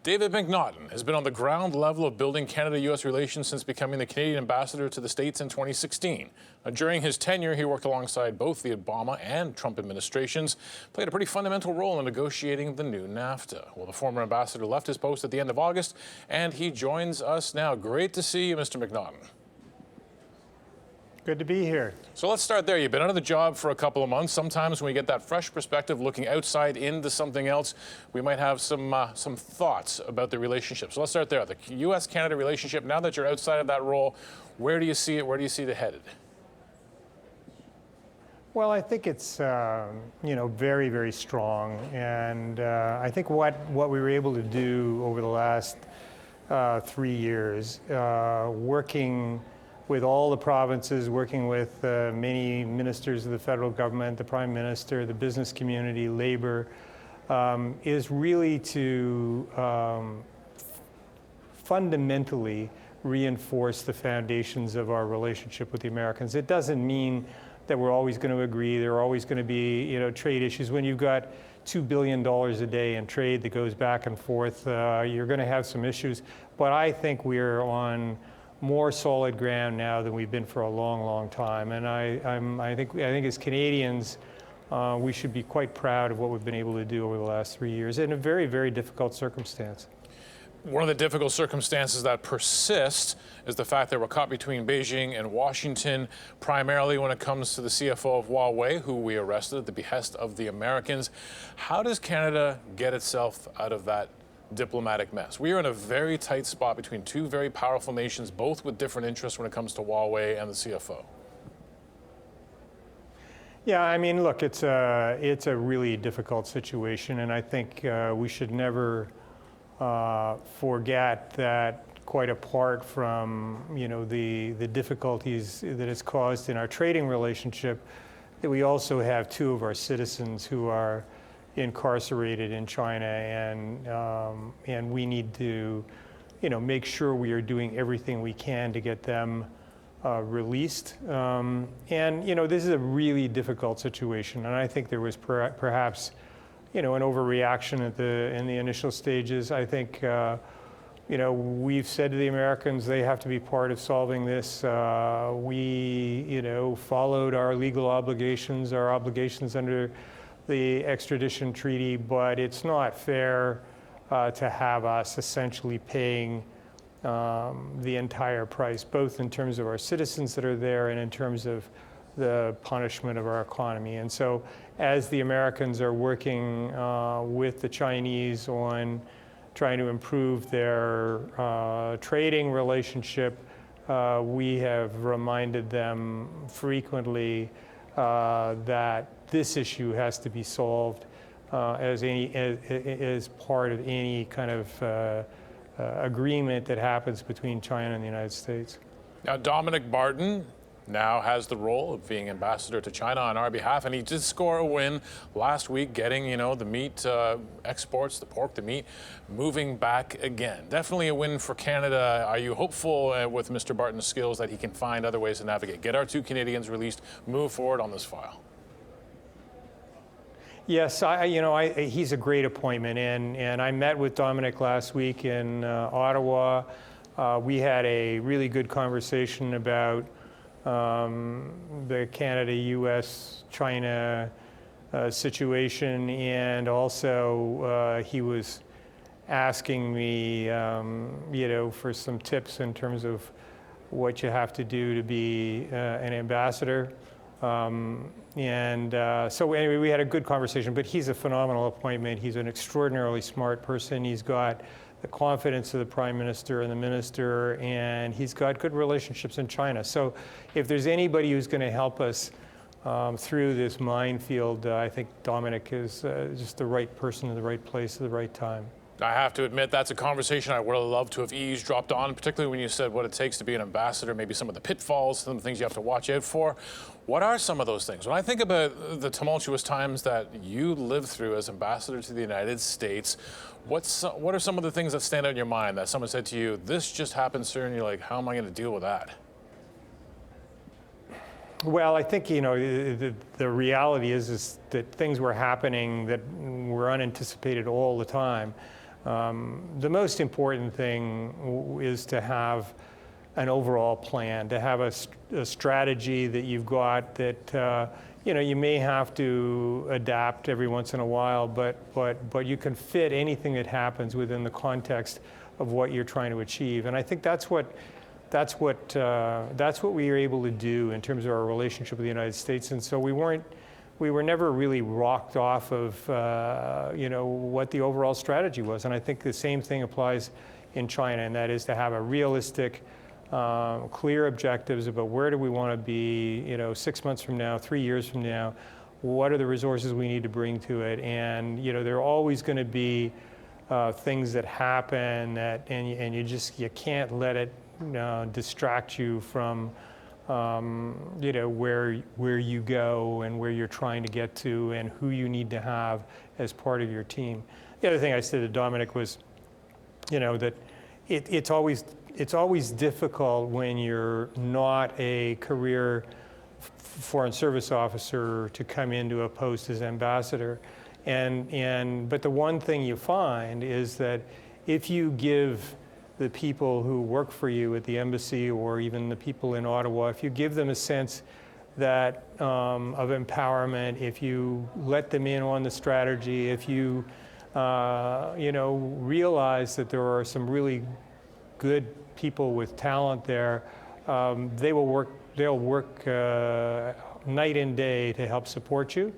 David MacNaughton has been on the ground level of building Canada-U.S. relations since becoming the Canadian ambassador to the States in 2016. During his tenure, he worked alongside both the Obama and Trump administrations, played a pretty fundamental role in negotiating the new NAFTA. Well, the former ambassador left his post at the end of August, and he joins us now. Great to see you, Mr. MacNaughton. Good to be here. So let's start there. You've been out of the job for a couple of months. Sometimes when we get that fresh perspective, looking outside into something else, we might have some thoughts about the relationship. So let's start there. The U.S.-Canada relationship, now that you're outside of that role, where do you see it? Where do you see it headed? Well, I think it's very, very strong, and I think what we were able to do over the last 3 years, working with all the provinces, working with many ministers of the federal government, the Prime Minister, the business community, labor, is really to fundamentally reinforce the foundations of our relationship with the Americans. It doesn't mean that we're always going to agree. There are always going to be, trade issues. When you've got $2 billion a day in trade that goes back and forth, you're going to have some issues. But I think we're on more solid ground now than we've been for a long, long time. And I think as Canadians, we should be quite proud of what we've been able to do over the last 3 years in a very, very difficult circumstance. One of the difficult circumstances that persist is the fact that we're caught between Beijing and Washington, primarily when it comes to the CFO of Huawei, who we arrested at the behest of the Americans. How does Canada get itself out of that diplomatic mess? We are in a very tight spot between two very powerful nations, both with different interests when it comes to Huawei and the CFO. Yeah, I mean, look, it's a really difficult situation, and I think we should never forget that, quite apart from the difficulties that it's caused in our trading relationship, that we also have two of our citizens who are incarcerated in China, and we need to make sure we are doing everything we can to get them released. And this is a really difficult situation, and I think there was perhaps an overreaction in the initial stages. I think we've said to the Americans they have to be part of solving this. We followed our legal obligations, our obligations under the extradition treaty, but it's not fair to have us essentially paying the entire price, both in terms of our citizens that are there and in terms of the punishment of our economy. And so as the Americans are working with the Chinese on trying to improve their trading relationship, we have reminded them frequently that this issue has to be solved as part of any kind of agreement that happens between China and the United States. Now, Dominic Barton now has the role of being ambassador to China on our behalf, and he did score a win last week, getting the meat exports, the pork, the meat, moving back again. Definitely a win for Canada. Are you hopeful with Mr. Barton's skills that he can find other ways to navigate, get our two Canadians released, move forward on this file? Yes, he's a great appointment, and I met with Dominic last week in Ottawa. We had a really good conversation about the Canada, U.S., China situation, and also he was asking me, for some tips in terms of what you have to do to be an ambassador. So anyway, we had a good conversation, but he's a phenomenal appointment. He's an extraordinarily smart person. He's got the confidence of the Prime Minister and the Minister, and he's got good relationships in China. So if there's anybody who's going to help us through this minefield, I think Dominic is just the right person in the right place at the right time. I have to admit, that's a conversation I would have loved to have eavesdropped on, particularly when you said what it takes to be an ambassador, maybe some of the pitfalls, some of the things you have to watch out for. What are some of those things? When I think about the tumultuous times that you lived through as ambassador to the United States, what are some of the things that stand out in your mind that someone said to you, this just happened, sir, and you're like, how am I going to deal with that? Well, I think, the reality is that things were happening that were unanticipated all the time. The most important thing is to have an overall plan, to have a strategy that you've got that you may have to adapt every once in a while, but you can fit anything that happens within the context of what you're trying to achieve. And I think that's what we were able to do in terms of our relationship with the United States. And so we were never really rocked off of what the overall strategy was. And I think the same thing applies in China, and that is to have a realistic, clear objectives about where do we want to be, 6 months from now, 3 years from now, what are the resources we need to bring to it. And there are always going to be things that happen and you can't let it distract you from where you go and where you're trying to get to and who you need to have as part of your team. The other thing I said to Dominic was, that it's always difficult when you're not a career foreign service officer to come into a post as ambassador. But the one thing you find is that if you give the people who work for you at the embassy or even the people in Ottawa, if you give them a sense that of empowerment, if you let them in on the strategy, if you realize that there are some really good people with talent there, they'll work night and day to help support you.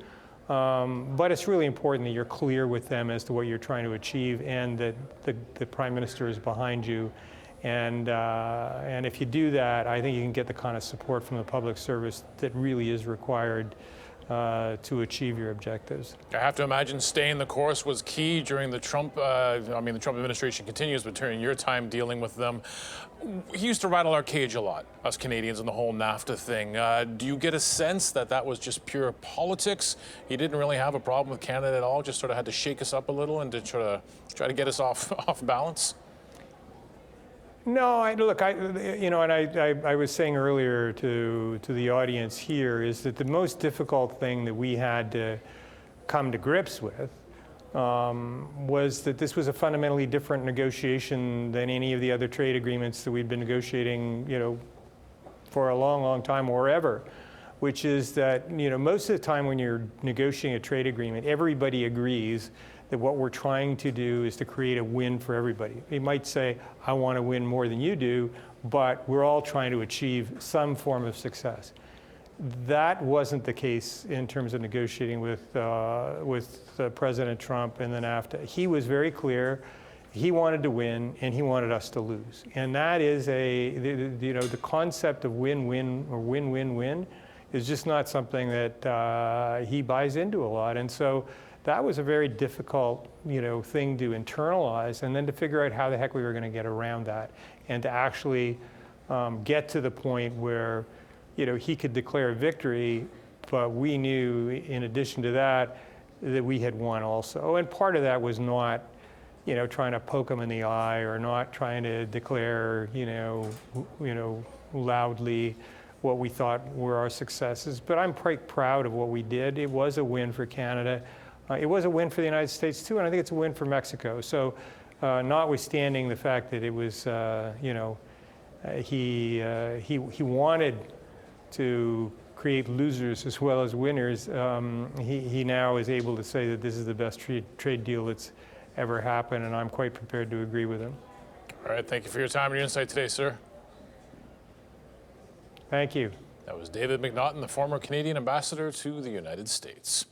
But it's really important that you're clear with them as to what you're trying to achieve and that the Prime Minister is behind you. And if you do that, I think you can get the kind of support from the public service that really is required to achieve your objectives. I have to imagine staying the course was key during the Trump, the Trump administration continues, but during your time dealing with them. He used to rattle our cage a lot, us Canadians, and the whole NAFTA thing. Do you get a sense that that was just pure politics? He didn't really have a problem with Canada at all, just sort of had to shake us up a little and to try to get us off balance? No, I was saying earlier to the audience here is that the most difficult thing that we had to come to grips with was that this was a fundamentally different negotiation than any of the other trade agreements that we'd been negotiating, for a long, long time or ever, which is that, most of the time when you're negotiating a trade agreement, everybody agrees that what we're trying to do is to create a win for everybody. They might say, I want to win more than you do, but we're all trying to achieve some form of success. That wasn't the case in terms of negotiating with President Trump and the NAFTA. He was very clear. He wanted to win, and he wanted us to lose. And that is the concept of win-win or win-win-win is just not something that he buys into a lot. And so that was a very difficult, thing to internalize, and then to figure out how the heck we were going to get around that, and to actually get to the point where, he could declare victory, but we knew, in addition to that we had won also. And part of that was not, trying to poke him in the eye or not trying to declare, loudly what we thought were our successes. But I'm quite proud of what we did. It was a win for Canada. It was a win for the United States too, and I think it's a win for Mexico. So, notwithstanding the fact that it was, he wanted to create losers as well as winners. He now is able to say that this is the best trade deal that's ever happened, and I'm quite prepared to agree with him. All right, thank you for your time and your insight today, sir. Thank you. That was David MacNaughton, the former Canadian ambassador to the United States.